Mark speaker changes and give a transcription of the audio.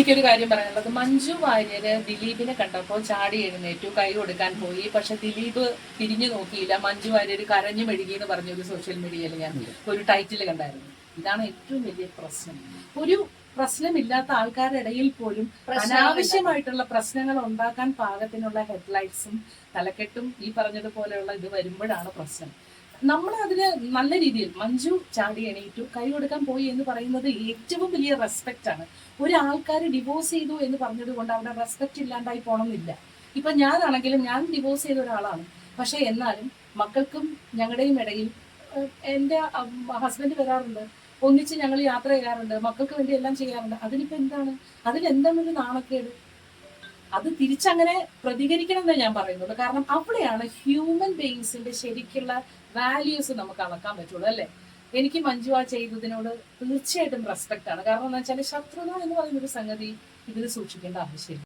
Speaker 1: എനിക്കൊരു കാര്യം പറയാനുള്ളത്, മഞ്ജു വാര്യര് ദിലീപിനെ കണ്ടപ്പോൾ ചാടി എഴുന്നേറ്റു, കൈ കൊടുക്കാൻ പോയി. പക്ഷെ ദിലീപ് തിരിഞ്ഞു നോക്കിയില്ല. മഞ്ജു വാര്യര് കരഞ്ഞു മെഴുകി എന്ന് പറഞ്ഞൊരു സോഷ്യൽ മീഡിയയിൽ ഞാൻ ഒരു ടൈറ്റിൽ കണ്ടായിരുന്നു. ഇതാണ് ഏറ്റവും വലിയ പ്രശ്നം. ഒരു പ്രശ്നമില്ലാത്ത ആൾക്കാരുടെ ഇടയിൽ പോലും അനാവശ്യമായിട്ടുള്ള പ്രശ്നങ്ങൾ ഉണ്ടാക്കാൻ പാകത്തിനുള്ള ഹെഡ്ലൈറ്റ്സും തലക്കെട്ടും ഈ പറഞ്ഞതുപോലെയുള്ള ഇത് വരുമ്പോഴാണ് പ്രശ്നം. നമ്മൾ അതിന് നല്ല രീതിയിൽ മഞ്ജു ചാടി എണീറ്റു, കൈ കൊടുക്കാൻ പോയി എന്ന് പറയുന്നത് ഏറ്റവും വലിയ റെസ്പെക്റ്റ് ആണ്. ഒരാൾക്കാർ ഡിവോഴ്സ് ചെയ്തു എന്ന് പറഞ്ഞത് കൊണ്ട് അവിടെ റെസ്പെക്റ്റ് ഇല്ലാണ്ടായി പോകണമെന്നില്ല. ഇപ്പൊ ഞാനാണെങ്കിലും ഞാൻ ഡിവോഴ്സ് ചെയ്ത ഒരാളാണ്. പക്ഷെ എന്നാലും മക്കൾക്കും ഞങ്ങളുടെയും ഇടയിൽ എൻ്റെ ഹസ്ബൻഡ് വരാറുണ്ട്, ഒന്നിച്ച് ഞങ്ങൾ യാത്ര ചെയ്യാറുണ്ട്, മക്കൾക്ക് വേണ്ടി എല്ലാം ചെയ്യാറുണ്ട്. അതിനിപ്പോ എന്താണ്, അതിലെന്താണൊരു നാണക്കേട്? അത് തിരിച്ചങ്ങനെ പ്രതികരിക്കണം എന്ന് ഞാൻ പറയുന്നത്. കാരണം അവിടെയാണ് ഹ്യൂമൻ ബീയിങ്സിന്റെ ശരിക്കുള്ള വാല്യൂസ് നമുക്ക് അളക്കാൻ പറ്റുള്ളൂ, അല്ലേ? എനിക്ക് മഞ്ജു ആ ചെയ്തതിനോട് തീർച്ചയായിട്ടും റെസ്പെക്ട് ആണ്. കാരണം എന്താ വെച്ചാൽ ശത്രുത എന്ന് പറയുന്ന ഒരു സംഗതി ഇതിൽ സൂക്ഷിക്കേണ്ട ആവശ്യമില്ല.